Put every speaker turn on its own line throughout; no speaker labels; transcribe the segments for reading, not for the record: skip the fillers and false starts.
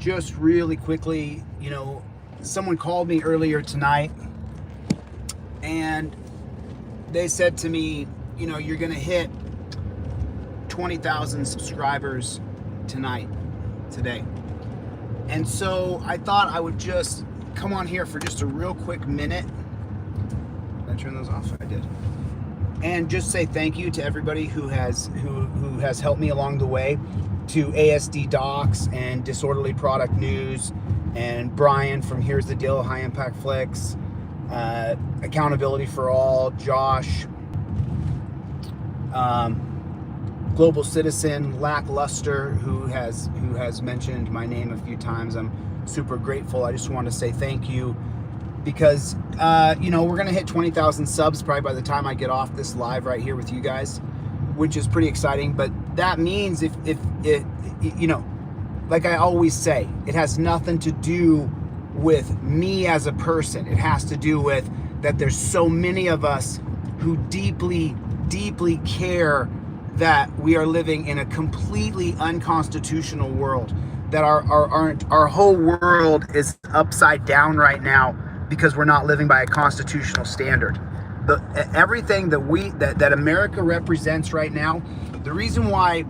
just really quickly, someone called me earlier tonight and they said to me, you're going to hit 20,000 subscribers today. And so I thought I would just come on here for just a real quick minute. Did I turn those off? I did. And just say thank you to everybody who has helped me along the way, to ASD Docs and Disorderly Product News, and Brian from Here's the Deal, High Impact Flicks, Accountability for All, Josh, Global Citizen, Lackluster, who has mentioned my name a few times. I'm super grateful. I just want to say thank you because we're gonna hit 20,000 subs probably by the time I get off this live right here with you guys, which is pretty exciting. But that means if like I always say, it has nothing to do with me as a person. It has to do with that there's so many of us who deeply care that we are living in a completely unconstitutional world, that our whole world is upside down right now because we're not living by a constitutional standard. Everything that America represents right now, the reason why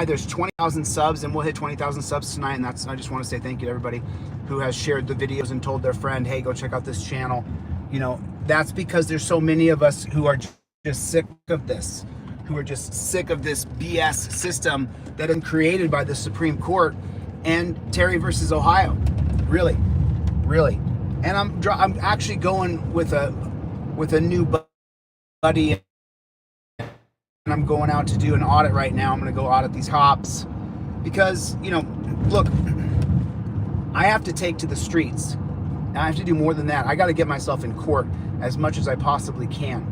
there's 20,000 subs, and we'll hit 20,000 subs tonight, and I just want to say thank you to everybody who has shared the videos and told their friend, hey, go check out this channel. That's because there's so many of us who are just sick of this, who are just sick of this BS system that is created by the Supreme Court and Terry versus Ohio. Really. And I'm actually going with a new buddy, and I'm going out to do an audit right now. I'm going to go audit these hops because, look, I have to take to the streets. I have to do more than that. I got to get myself in court as much as I possibly can.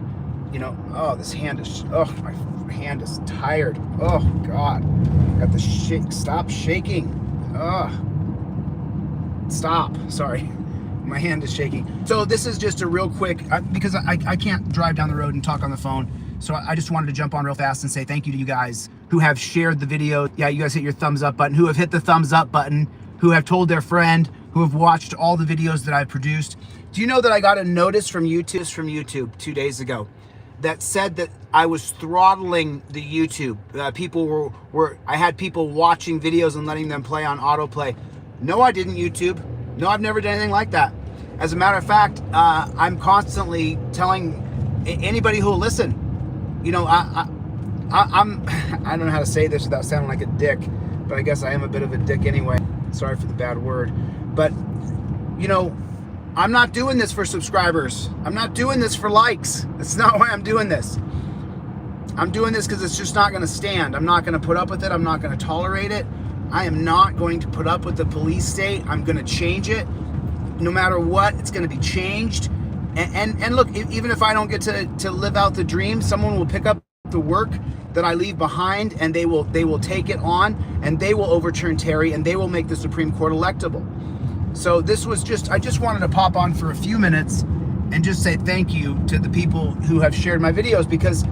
My hand is tired. Oh God, got the shake. Stop shaking. Stop. Sorry, my hand is shaking. So this is just a real quick, because I can't drive down the road and talk on the phone. So I just wanted to jump on real fast and say thank you to you guys who have shared the video. Yeah, you guys hit your thumbs up button, who have hit the thumbs up button, who have told their friend, who have watched all the videos that I've produced. Do you know that I got a notice from YouTube 2 days ago that said that I was throttling the YouTube? People I had people watching videos and letting them play on autoplay. No, I didn't, YouTube. No, I've never done anything like that. As a matter of fact, I'm constantly telling anybody who'll listen, I don't know how to say this without sounding like a dick, but I guess I am a bit of a dick anyway. Sorry for the bad word. But, I'm not doing this for subscribers. I'm not doing this for likes. That's not why I'm doing this. I'm doing this because it's just not going to stand. I'm not going to put up with it. I'm not going to tolerate it. I am not going to put up with the police state. I'm going to change it. No matter what, it's going to be changed. And look, even if I don't get to live out the dream, someone will pick up the work that I leave behind, and they will take it on, and they will overturn Terry, and they will make the Supreme Court electable. So this was I just wanted to pop on for a few minutes and just say thank you to the people who have shared my videos, because,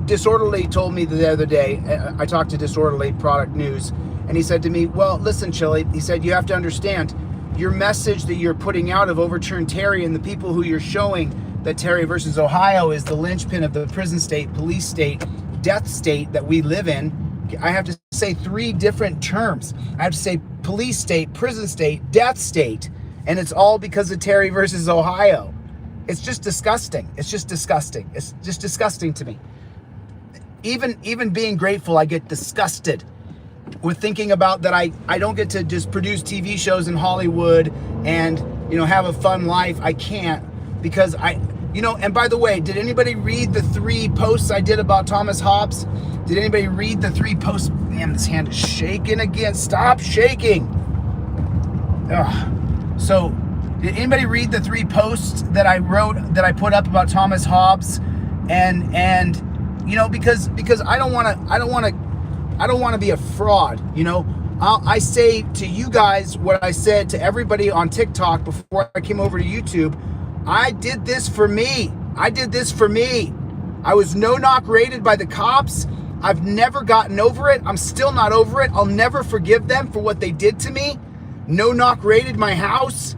Disorderly told me the other day, I talked to Disorderly Product News, and he said to me, well, listen, Chili, he said, you have to understand, your message that you're putting out of overturn Terry, and the people who you're showing that Terry versus Ohio is the linchpin of the prison state, police state, death state that we live in. I have to say 3 different terms. I have to say police state, prison state, death state, and it's all because of Terry versus Ohio. It's just disgusting. It's just disgusting. It's just disgusting to me. Even being grateful, I get disgusted with thinking about that I don't get to just produce TV shows in Hollywood and, have a fun life. I can't, because and by the way, did anybody read the 3 posts I did about Thomas Hobbes? Did anybody read the 3 posts? Man, this hand is shaking again. Stop shaking. Ugh. So, did anybody read the 3 posts that I wrote, that I put up about Thomas Hobbes? And because I don't want to be a fraud. I say to you guys what I said to everybody on TikTok before I came over to YouTube. I did this for me. I was no-knock rated by the cops. I've never gotten over it. I'm still not over it. I'll never forgive them for what they did to me. No knock raided my house.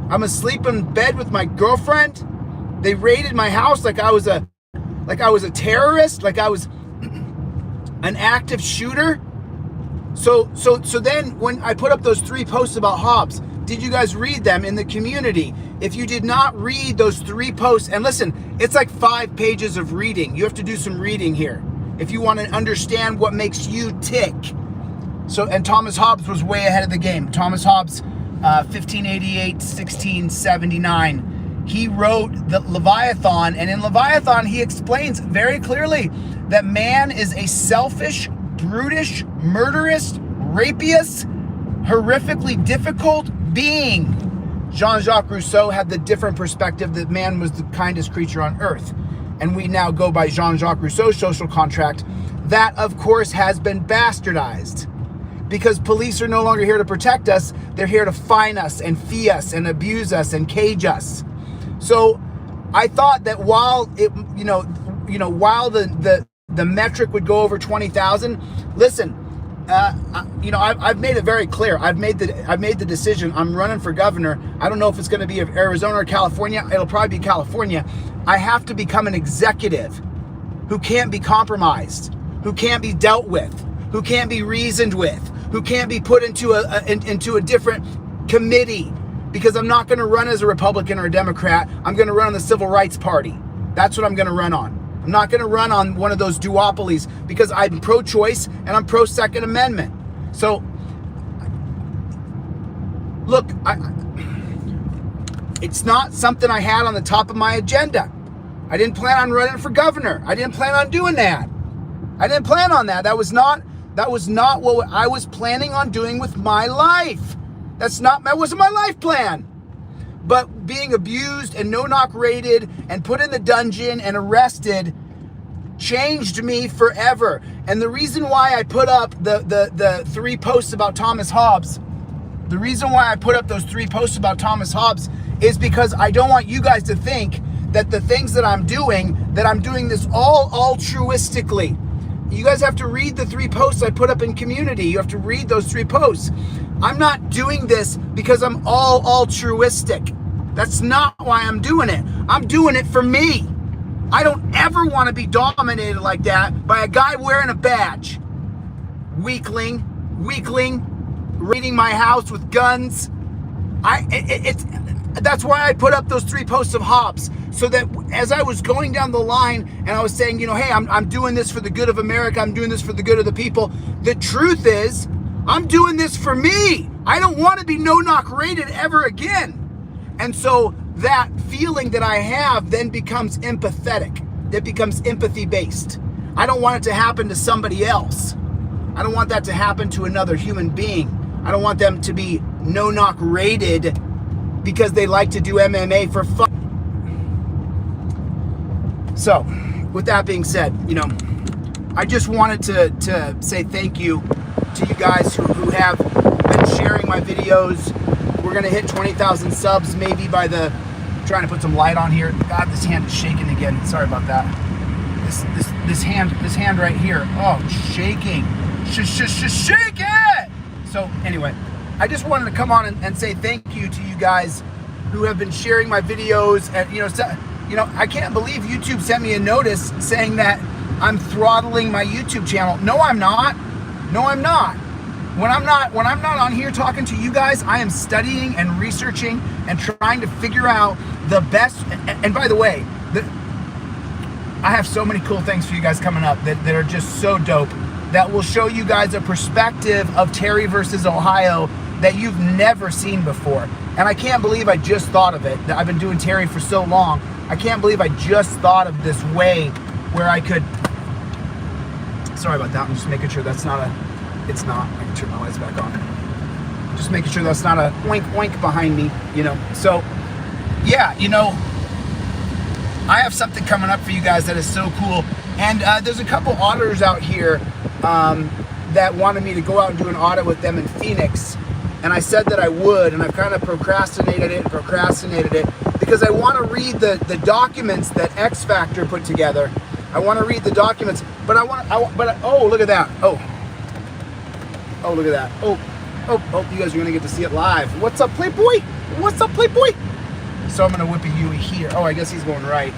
I'm asleep in bed with my girlfriend. They raided my house like I was a terrorist, like I was an active shooter. So then when I put up those 3 posts about Hobbs, did you guys read them in the community? If you did not read those 3 posts, and listen, it's like 5 pages of reading. You have to do some reading here if you want to understand what makes you tick. So, and Thomas Hobbes was way ahead of the game. Thomas Hobbes, 1588, 1679. He wrote the Leviathan, and in Leviathan, he explains very clearly that man is a selfish, brutish, murderous, rapious, horrifically difficult being. Jean-Jacques Rousseau had the different perspective that man was the kindest creature on earth. And we now go by Jean-Jacques Rousseau's social contract. That, of course, has been bastardized. Because police are no longer here to protect us. They're here to fine us and fee us and abuse us and cage us. So I thought that while it, while the metric would go over 20,000, listen, I've made it very clear. I've made the decision. I'm running for governor. I don't know if it's going to be of Arizona or California. It'll probably be California. I have to become an executive who can't be compromised, who can't be dealt with, who can't be reasoned with, who can't be put into a different committee. Because I'm not going to run as a Republican or a Democrat. I'm going to run on the Civil Rights Party. That's what I'm going to run on. I'm not going to run on one of those duopolies because I'm pro-choice and I'm pro-Second Amendment. So, look, it's not something I had on the top of my agenda. I didn't plan on running for governor. I didn't plan on doing that. I didn't plan on that. That was not what I was planning on doing with my life. That wasn't my life plan. But being abused and no-knock raided and put in the dungeon and arrested changed me forever. And the reason why I put up the 3 posts about Thomas Hobbes, the reason why I put up those 3 posts about Thomas Hobbes is because I don't want you guys to think that the things that I'm doing this all altruistically. You guys have to read the 3 posts I put up in community. You have to read those 3 posts. I'm not doing this because I'm all altruistic. That's not why I'm doing it. I'm doing it for me. I don't ever want to be dominated like that by a guy wearing a badge. Weakling, raiding my house with guns. That's why I put up those 3 posts of Hobbes, so that as I was going down the line and I was saying, hey, I'm doing this for the good of America. I'm doing this for the good of the people. The truth is, I'm doing this for me. I don't want to be no-knock raided ever again. And so that feeling that I have then becomes empathetic. It becomes empathy-based. I don't want it to happen to somebody else. I don't want that to happen to another human being. I don't want them to be no-knock raided because they like to do MMA for fun. So, with that being said, I just wanted to say thank you to you guys who have been sharing my videos. We're gonna hit 20,000 subs maybe by I'm trying to put some light on here. God, this hand is shaking again. Sorry about that. This hand right here. Oh, shaking. Shake it! So anyway, I just wanted to come on and say thank you to you guys who have been sharing my videos. And I can't believe YouTube sent me a notice saying that I'm throttling my YouTube channel. No, I'm not. When I'm not on here talking to you guys, I am studying and researching and trying to figure out the best. And by the way, I have so many cool things for you guys coming up that are just so dope, that will show you guys a perspective of Terry versus Ohio that you've never seen before. And I can't believe I just thought of it. I've been doing Terry for so long. I can't believe I just thought of this way where I could, sorry about that, I'm just making sure that's not it's not, I can turn my lights back on. Just making sure that's not a oink oink behind me, So, yeah, I have something coming up for you guys that is so cool. And there's a couple auditors out here that wanted me to go out and do an audit with them in Phoenix. And I said that I would, and I've kind of procrastinated it because I want to read the documents that X Factor put together I want to read the documents, but oh, look at that. Oh, look at that. Oh, you guys are gonna get to see it live. What's up, Playboy? What's up, Playboy? So I'm gonna whip a Huey here. Oh, I guess he's going right.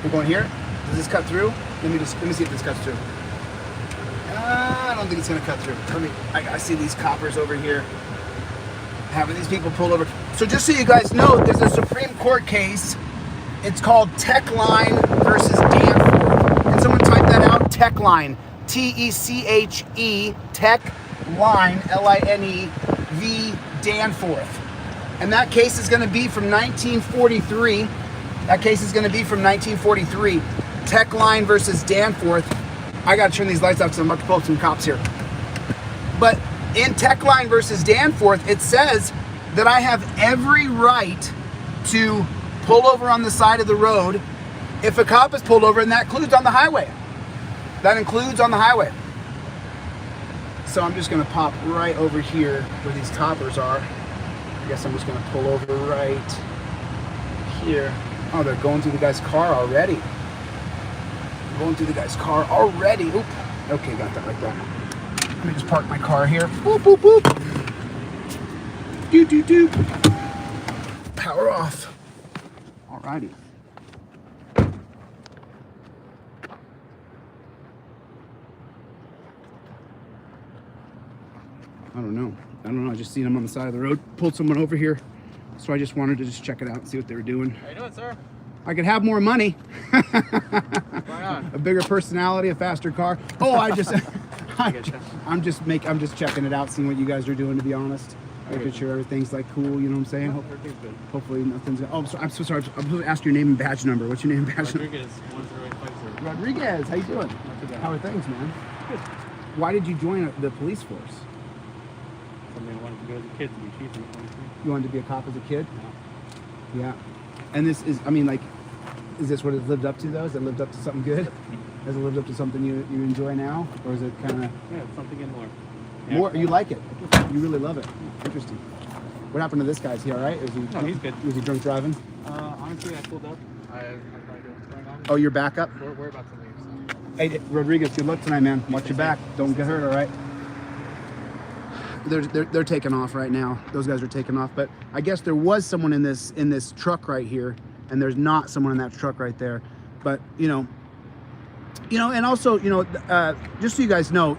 We're going here. Does this cut through? Let me see if this cuts through. I don't think it's gonna cut through. I see these coppers over here having these people pulled over. So just so you guys know, there's a Supreme Court case. It's called Techline versus Danforth. Can someone type that out? Techline, T-E-C-H-E, Techline, L-I-N-E, v. Danforth. And that case is going to be from 1943. That case is going to be from 1943. Techline versus Danforth. I got to turn these lights off because I'm about to pull up some cops here. But in Techline versus Danforth, it says that I have every right to pull over on the side of the road if a cop is pulled over, and that includes on the highway. That includes on the highway. So I'm just going to pop right over here where these coppers are. I guess I'm just going to pull over right here. Oh, they're going through the guy's car already. Going through the guy's car already. Oop. Okay, got that like that. Let me just park my car here. Boop, boop, boop. Doop, doop, doop. Power off. Alrighty. I don't know. I just seen them on the side of the road. Pulled someone over here. So I just wanted to just check it out and see what they were doing.
How you doing, sir?
I could have more money.
Why not?
A bigger personality, a faster car. Oh, I'm just checking it out, seeing what you guys are doing, to be honest. Making sure everything's like cool, you know what I'm saying?
Everything's good.
Hopefully nothing's... Oh, I'm so sorry. I'm supposed to ask your name and badge number. What's your name and badge number?
Rodriguez, 1085, sir.
Rodriguez, how you doing?
Not too bad.
How are things, man?
Good.
Why did you join the police force?
Something I wanted to do as a kid, to be chief in 23.
You wanted to be a cop as a kid?
Yeah.
Yeah. And this is, I mean, like, is this what it's lived up to, though? Has it lived up to something good? Has it lived up to something you enjoy now? Or is it kind of...
Yeah, it's something and more.
More? You like it? You really love it? Interesting. What happened to this guy? Is he all right? Is he,
No, he's good.
Was he drunk driving?
Honestly, I pulled up. I have no idea what's going on.
Oh, you're back up?
We're about to leave, so.
Hey, Rodriguez, good luck tonight, man. Watch your back. Don't get hurt, all right? They're taking off right now. Those guys are taking off. But I guess there was someone in this truck right here, and there's not someone in that truck right there. But, you know, and also, just so you guys know,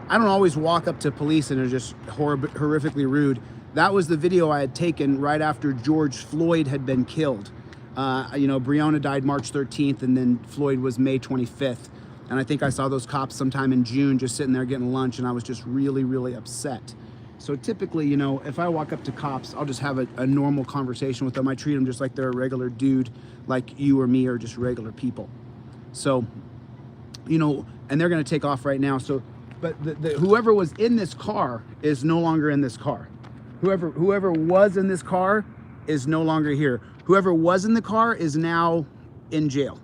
I don't always walk up to police and they're just horrifically rude. That was the video I had taken right after George Floyd had been killed. Breonna died March 13th, and then Floyd was May 25th. And I think I saw those cops sometime in June just sitting there getting lunch, and I was just really, really upset. So typically, if I walk up to cops, I'll just have a normal conversation with them. I treat them just like they're a regular dude, like you or me are just regular people. So, and they're going to take off right now. So, but whoever was in this car is no longer in this car. Whoever was in this car is no longer here. Whoever was in the car is now in jail.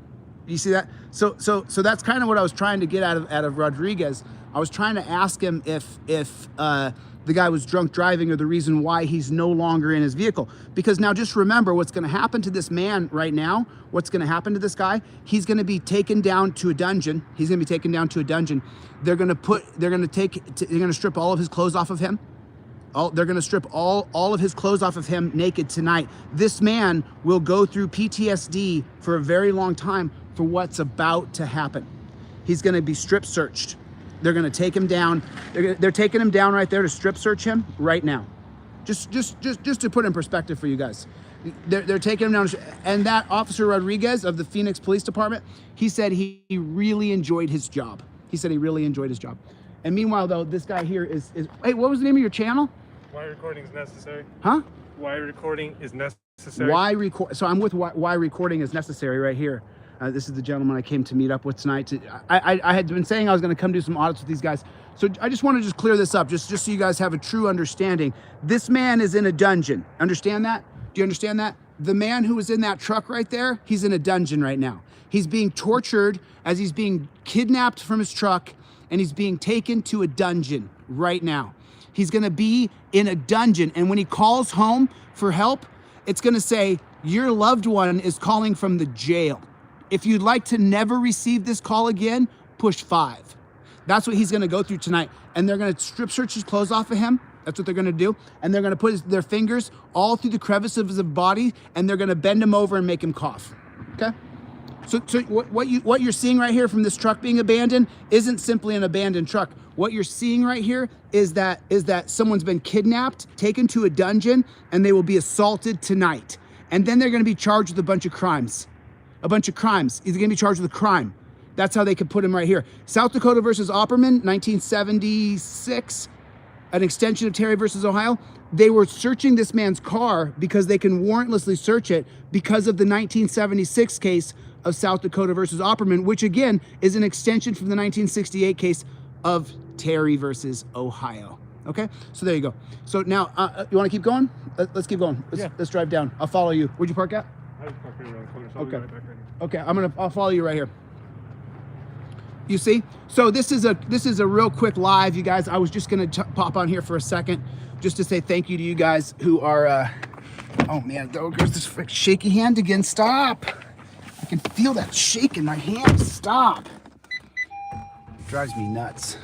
You see that? So that's kind of what I was trying to get out of Rodriguez. I was trying to ask him if the guy was drunk driving or the reason why he's no longer in his vehicle. Because now just remember what's going to happen to this man right now. What's going to happen to this guy? He's going to be taken down to a dungeon. He's going to be taken down to a dungeon. They're going to strip all of his clothes off of him. They're going to strip all of his clothes off of him naked tonight. This man will go through PTSD for a very long time for what's about to happen. He's going to be strip searched. They're going to take him down. They're taking him down right there to strip search him right now. Just to put in perspective for you guys. They're taking him down. And that Officer Rodriguez of the Phoenix Police Department, he said he really enjoyed his job. He said he really enjoyed his job. And meanwhile, though, this guy here is hey, what was the name of your channel?
Why recording is necessary.
Huh?
Why recording is necessary.
Why record? So I'm with why recording is necessary right here. This is the gentleman I came to meet up with tonight. I had been saying I was going to come do some audits with these guys. So I just want to just clear this up, just so you guys have a true understanding. This man is in a dungeon. Understand that? Do you understand that? The man who was in that truck right there, he's in a dungeon right now. He's being tortured as he's being kidnapped from his truck, and he's being taken to a dungeon right now. He's going to be in a dungeon, and when he calls home for help, it's going to say, your loved one is calling from the jail. If you'd like to never receive this call again, push 5. That's what he's gonna go through tonight. And they're gonna strip search his clothes off of him. That's what they're gonna do. And they're gonna put their fingers all through the crevices of his body, and they're gonna bend him over and make him cough, okay? So what you're seeing right here from this truck being abandoned isn't simply an abandoned truck. What you're seeing right here is that someone's been kidnapped, taken to a dungeon, and they will be assaulted tonight. And then they're gonna be charged with a bunch of crimes. He's gonna be charged with a crime. That's how they could put him right here. South Dakota versus Opperman, 1976, an extension of Terry versus Ohio. They were searching this man's car because they can warrantlessly search it because of the 1976 case of South Dakota versus Opperman, which again is an extension from the 1968 case of Terry versus Ohio. Okay, so there you go. So now, you want to keep going? Let's keep going. Let's drive down. I'll follow you. Where'd you park at?
I was parked right around the corner, so
Okay.
I'll be right back right now.
Okay, I'll follow you right here. You see? So this is a real quick live, you guys. I was just gonna pop on here for a second just to say thank you to you guys who are, oh man, there goes this shaky hand again. Stop. I can feel that shake in my hand. Stop. Drives me nuts.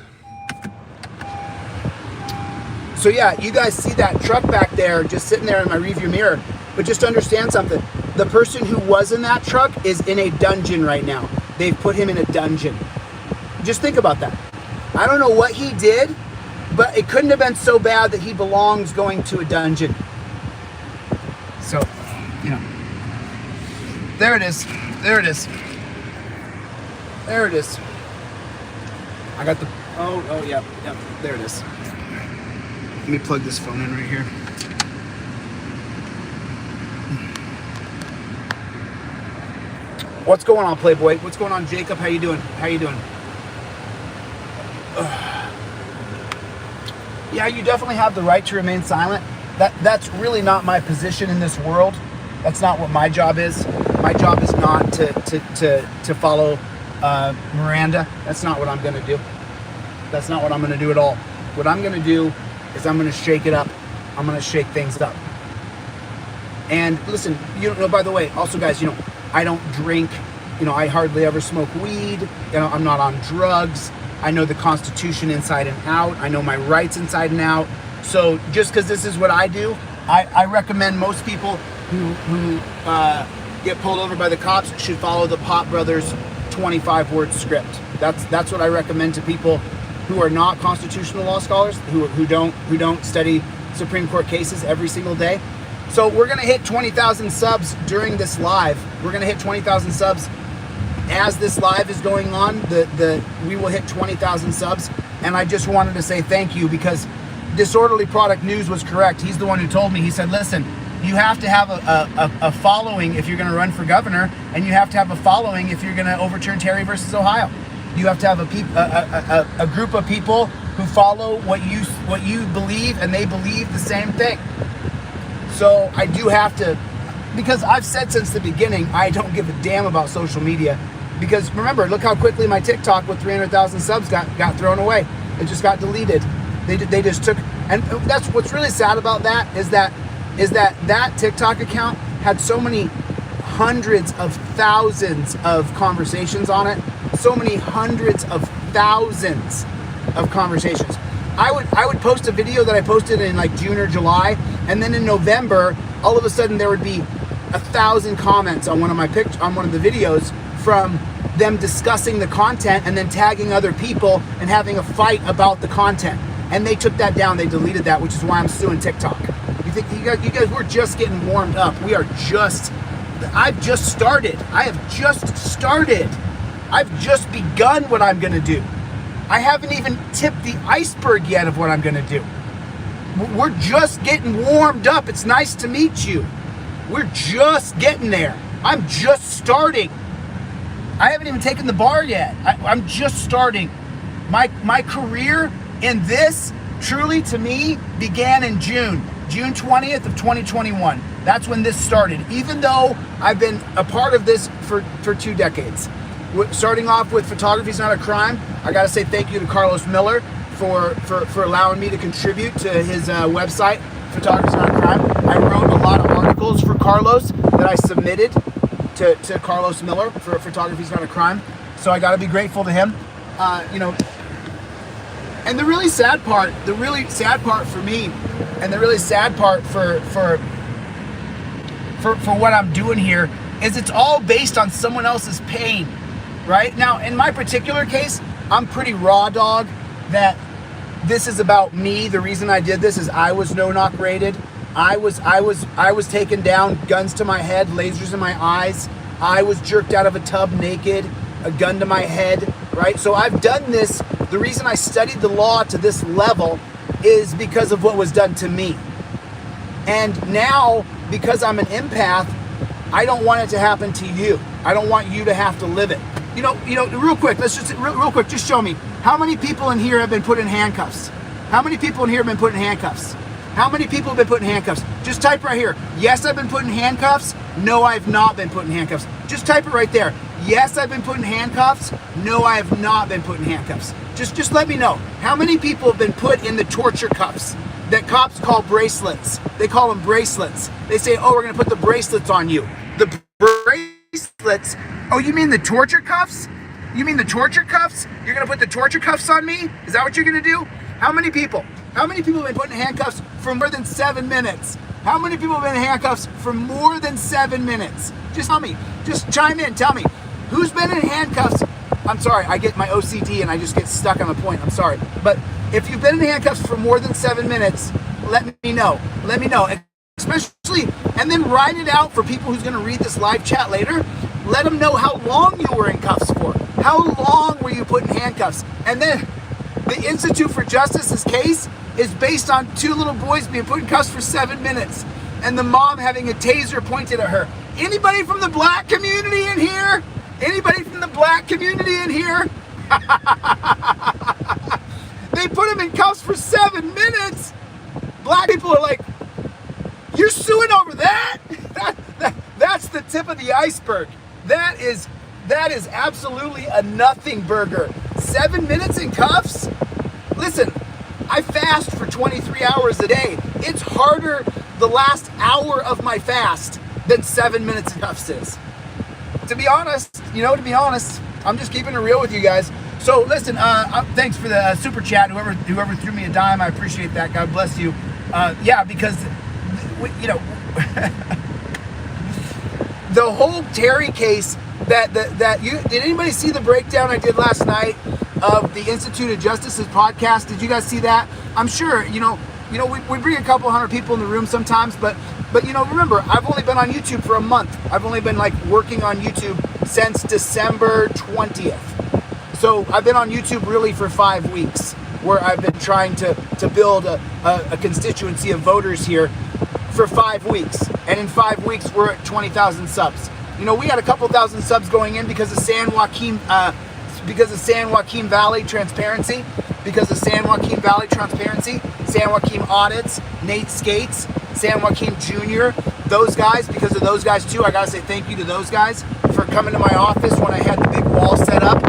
So yeah, you guys see that truck back there just sitting there in my rearview mirror. But just understand something. The person who was in that truck is in a dungeon right now. They've put him in a dungeon. Just think about that. I don't know what he did, but it couldn't have been so bad that he belongs going to a dungeon. So, you know, there it is. There it is. There it is. I got the, oh, yeah, there it is. Let me plug this phone in right here. What's going on, Playboy? What's going on, Jacob? How you doing? How you doing? Yeah, you definitely have the right to remain silent. That's really not my position in this world. That's not what my job is. My job is not to follow Miranda. That's not what I'm going to do. That's not what I'm going to do at all. What I'm going to do is I'm going to shake it up. I'm going to shake things up. And listen, you know, by the way, also guys, you know, I don't drink, you know, I hardly ever smoke weed, you know, I'm not on drugs. I know the Constitution inside and out. I know my rights inside and out. So just because this is what I do, I recommend most people who get pulled over by the cops should follow the Pop Brothers 25-word script. That's what I recommend to people who are not constitutional law scholars, who don't study Supreme Court cases every single day. So we're gonna hit 20,000 subs during this live. We're gonna hit 20,000 subs as this live is going on. We will hit 20,000 subs, and I just wanted to say thank you because Disorderly Product News was correct. He's the one who told me. He said, listen, you have to have a following if you're gonna run for governor, and you have to have a following if you're gonna overturn Terry versus Ohio. You have to have a group of people who follow what you believe, and they believe the same thing. So I do have to, because I've said since the beginning, I don't give a damn about social media. Because remember, look how quickly my TikTok with 300,000 subs got thrown away. It just got deleted. They just took, and that's what's really sad about that is that TikTok account had so many hundreds of thousands of conversations on it. So many hundreds of thousands of conversations. I would post a video that I posted in like June or July, and then in November, all of a sudden there would be 1,000 comments on one of the videos from them discussing the content and then tagging other people and having a fight about the content. And they took that down. They deleted that, which is why I'm suing TikTok. You guys, we're just getting warmed up. I've just started. I've just begun what I'm gonna do. I haven't even tipped the iceberg yet of what I'm gonna do. We're just getting warmed up. It's nice to meet you. We're just getting there. I'm just starting. I haven't even taken the bar yet. I'm just starting. My career in this, truly to me, began in June 20th of 2021. That's when this started. Even though I've been a part of this for 2 decades. Starting off with Photography is Not a Crime, I gotta say thank you to Carlos Miller for allowing me to contribute to his website, Photography is Not a Crime. I wrote a lot of articles for Carlos that I submitted to Carlos Miller for Photography's Not a Crime. So I got to be grateful to him. You know, and the really sad part for me, and the really sad part for what I'm doing here is it's all based on someone else's pain, right? Now, in my particular case, I'm pretty raw dog that this is about me. The reason I did this is I was no-knock rated. I was taken down, guns to my head, lasers in my eyes. I was jerked out of a tub naked, a gun to my head, right? So I've done this. The reason I studied the law to this level is because of what was done to me. And now, because I'm an empath, I don't want it to happen to you. I don't want you to have to live it. You know, real quick, let's just, real quick, just show me. How many people in here have been put in handcuffs? How many people in here have been put in handcuffs? How many people have been put in handcuffs? Just type right here. Yes, I've been put in handcuffs. No, I've not been put in handcuffs. Just type it right there. Yes, I've been put in handcuffs. No, I have not been put in handcuffs. Just let me know. How many people have been put in the torture cuffs that cops call bracelets? They call them bracelets. They say, oh, we're going to put the bracelets on you. The bracelets? Oh, you mean the torture cuffs? You mean the torture cuffs? You're going to put the torture cuffs on me? Is that what you're going to do? How many people? How many people have been put in handcuffs for more than 7 minutes? How many people have been in handcuffs for more than 7 minutes? Just tell me. Just chime in. Tell me. Who's been in handcuffs? I'm sorry. I get my OCD and I just get stuck on the point. I'm sorry. But if you've been in handcuffs for more than 7 minutes, let me know. Let me know. Especially, and then write it out for people who's going to read this live chat later. Let them know how long you were in cuffs for. How long were you put in handcuffs? And then the Institute for Justice's case is based on 2 little boys being put in cuffs for 7 minutes and the mom having a taser pointed at her. Anybody from the black community in here? Anybody from the black community in here? They put him in cuffs for 7 minutes. Black people are like, you're suing over that? That's the tip of the iceberg. That is absolutely a nothing burger. 7 minutes in cuffs? Listen, I fast for 23 hours a day. It's harder the last hour of my fast than 7 minutes in cuffs is. To be honest, I'm just keeping it real with you guys. So listen, thanks for the super chat. Whoever threw me a dime, I appreciate that. God bless you. Yeah, because the whole Terry case did anybody see the breakdown I did last night of the Institute of Justice's podcast? Did you guys see that? I'm sure, we bring a couple hundred people in the room sometimes, but remember, I've only been on YouTube for a month. I've only been working on YouTube since December 20th. So I've been on YouTube really for 5 weeks, where I've been trying to build a constituency of voters here for 5 weeks. And in 5 weeks, we're at 20,000 subs. We had a couple thousand subs going in because of San Joaquin Valley transparency, San Joaquin audits, Nate Skates, San Joaquin Jr., those guys. Because of those guys too, I gotta say thank you to those guys for coming to my office when I had the big wall set up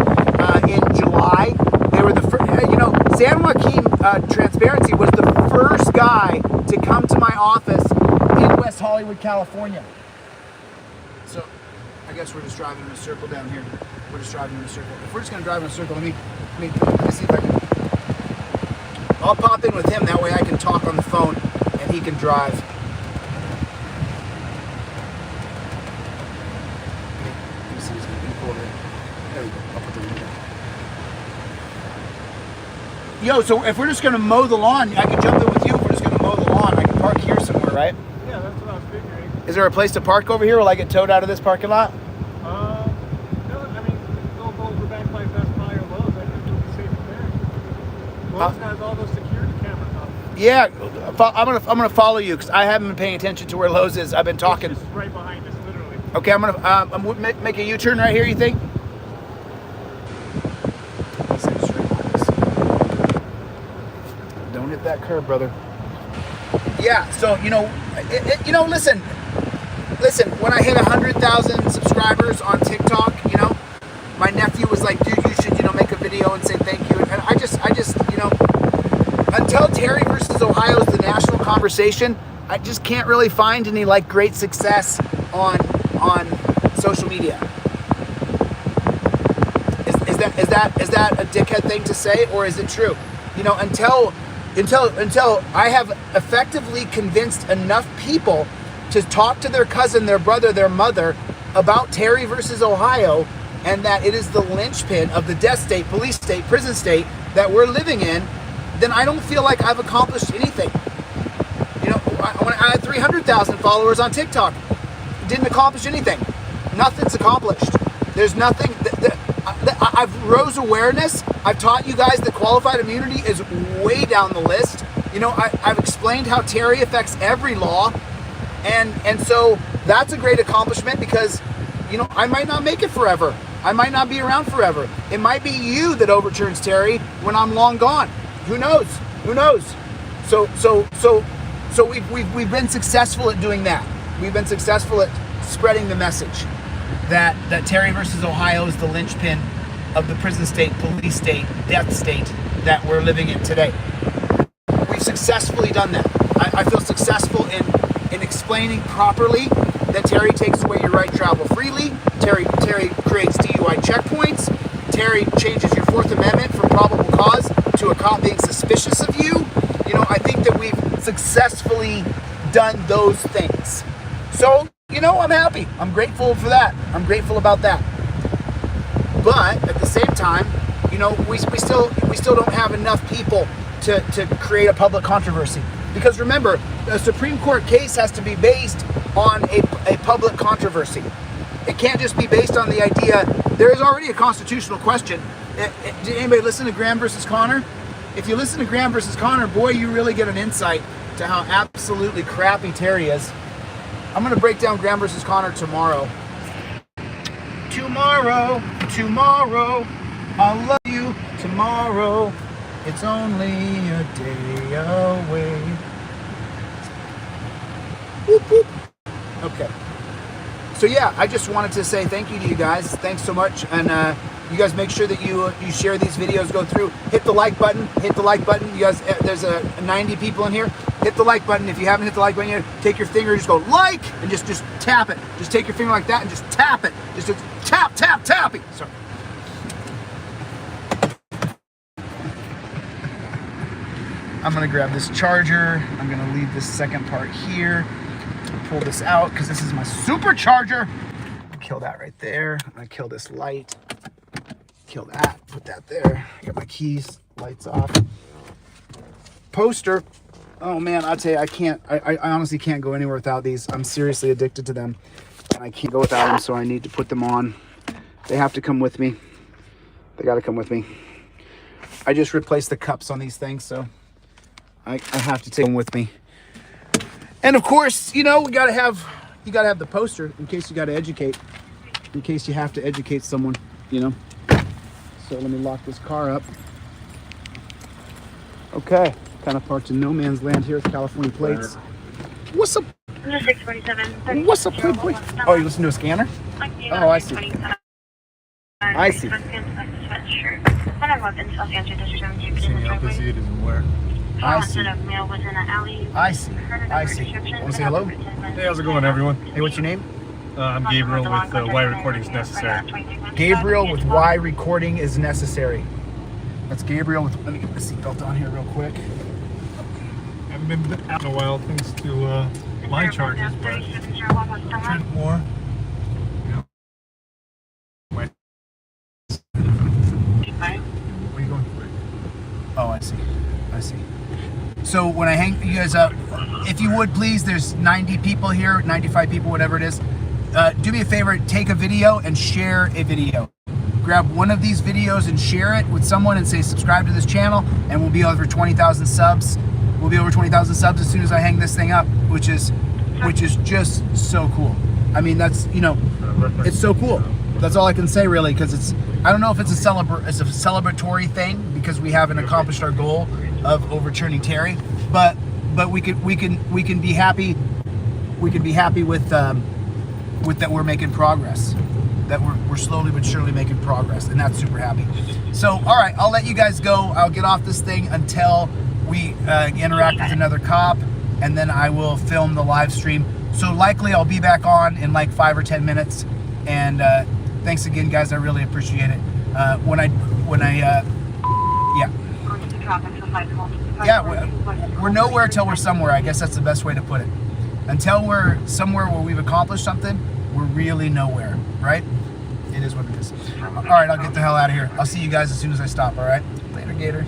in July. They were the first. San Joaquin Transparency was the first guy to come to my office in West Hollywood, California. So I guess we're just driving in a circle down here. We're just driving in a circle. If we're just gonna drive in a circle, let me see if I can. I'll pop in with him, that way I can talk on the phone and he can drive. Let me see, he's gonna pull it in. There we go. I'll put the window. Yo, so if we're just gonna mow the lawn, I can jump in with you. If we're just gonna mow the lawn, I can park here somewhere, right?
Yeah, that's what I was figuring.
Is there a place to park over here? Will I get towed out of this parking lot?
No, I mean, go over back by Best Buy or Lowe's. I think it'll be safer there. Lowe's has all those security cameras up.
Yeah, I'm gonna follow you because I haven't been paying attention to where Lowe's is. I've been talking.
It's just right behind us, literally.
Okay, I'm gonna make a U-turn right here. You think? Don't hit that curb, brother. Yeah, so listen. When I hit 100,000 subscribers on TikTok, my nephew was like, "Dude, you should, make a video and say thank you." And I just, until Terry versus Ohio is the national conversation, I just can't really find any great success on social media. Is that a dickhead thing to say, or is it true? You know, until I have effectively convinced enough people to talk to their cousin, their brother, their mother about Terry versus Ohio, and that it is the linchpin of the death state, police state, prison state that we're living in, then I don't feel like I've accomplished anything. You know, when I had 300,000 followers on TikTok, didn't accomplish anything. Nothing's accomplished. There's nothing. I've rose awareness. I've taught you guys that qualified immunity is way down the list. You know, I've explained how Terry affects every law. And so that's a great accomplishment because, you know, I might not make it forever. I might not be around forever. It might be you that overturns Terry when I'm long gone. Who knows? Who knows? So we've been successful at doing that. We've been successful at spreading the message that Terry versus Ohio is the linchpin of the prison state, police state, death state that we're living in today. We've successfully done that. I feel successful in explaining properly that Terry takes away your right to travel freely. Terry creates DUI checkpoints. Terry changes your Fourth Amendment from probable cause to a cop being suspicious of you. You know, I think that we've successfully done those things. So, you know, I'm happy. I'm grateful for that. I'm grateful about that. But at the same time, you know, we still don't have enough people to create a public controversy. Because remember, a Supreme Court case has to be based on a public controversy. It can't just be based on the idea, there is already a constitutional question. Did anybody listen to Graham versus Connor? If you listen to Graham versus Connor, boy, you really get an insight to how absolutely crappy Terry is. I'm going to break down Graham versus Connor tomorrow. Tomorrow, I'll love you tomorrow. It's only a day away. Whoop, whoop. Okay. So yeah, I just wanted to say thank you to you guys. Thanks so much. And you guys make sure that you share these videos, go through, hit the like button. You guys, there's 90 people in here. Hit the like button. If you haven't hit the like button yet, take your finger, just go like, and just tap it. Just take your finger like that and just tap it. Just tap it. Sorry. I'm gonna grab this charger. I'm gonna leave this second part here. Pull this out because this is my supercharger. Kill that right there. I'm gonna kill this light. Kill that. Put that there. I got my keys. Lights off. Poster. Oh man, I'll tell you, I honestly can't go anywhere without these. I'm seriously addicted to them. And I can't go without them, so I need to put them on. They have to come with me. They gotta come with me. I just replaced the cups on these things, so I have to take them with me. And of course, you know, you gotta have the poster in case you gotta educate. In case you have to educate someone, you know. So let me lock this car up. Okay. Kind of parked in no man's land here with California plates. What's up?
647.
What's up, Playboy? Oh, you listen to a scanner? Oh, I see. I see. I see. I see. I see. Want to say hello?
Hey, how's it going, everyone?
Hey, what's your name?
I'm Gabriel with Why Recording is Necessary.
Gabriel with Why Recording is Necessary. That's Gabriel with. Let me get the seatbelt on here real quick.
I haven't been out in a while thanks to my charges, but trying more.
Where are you going? Oh, I see. I see. So when I hang you guys up, if you would please, there's 90 people here, 95 people, whatever it is. Do me a favor, take a video and share a video. Grab one of these videos and share it with someone and say subscribe to this channel, and we'll be over 20,000 subs. We'll be over 20,000 subs as soon as I hang this thing up, which is just so cool. I mean, that's, you know, it's so cool. That's all I can say really, because it's, I don't know if it's a celebratory thing because we haven't accomplished our goal of overturning Terry, but we can be happy. We can be happy with that we're making progress. That we're slowly but surely making progress, and that's super happy. So, all right, I'll let you guys go. I'll get off this thing until we interact with another cop, and then I will film the live stream. So likely I'll be back on in like 5 or 10 minutes, And thanks again, guys. I really appreciate it. Yeah, we're nowhere till we're somewhere. I guess that's the best way to put it. Until we're somewhere where we've accomplished something, we're really nowhere, right? It is what it is. All right, I'll get the hell out of here. I'll see you guys as soon as I stop, all right? Later, Gator.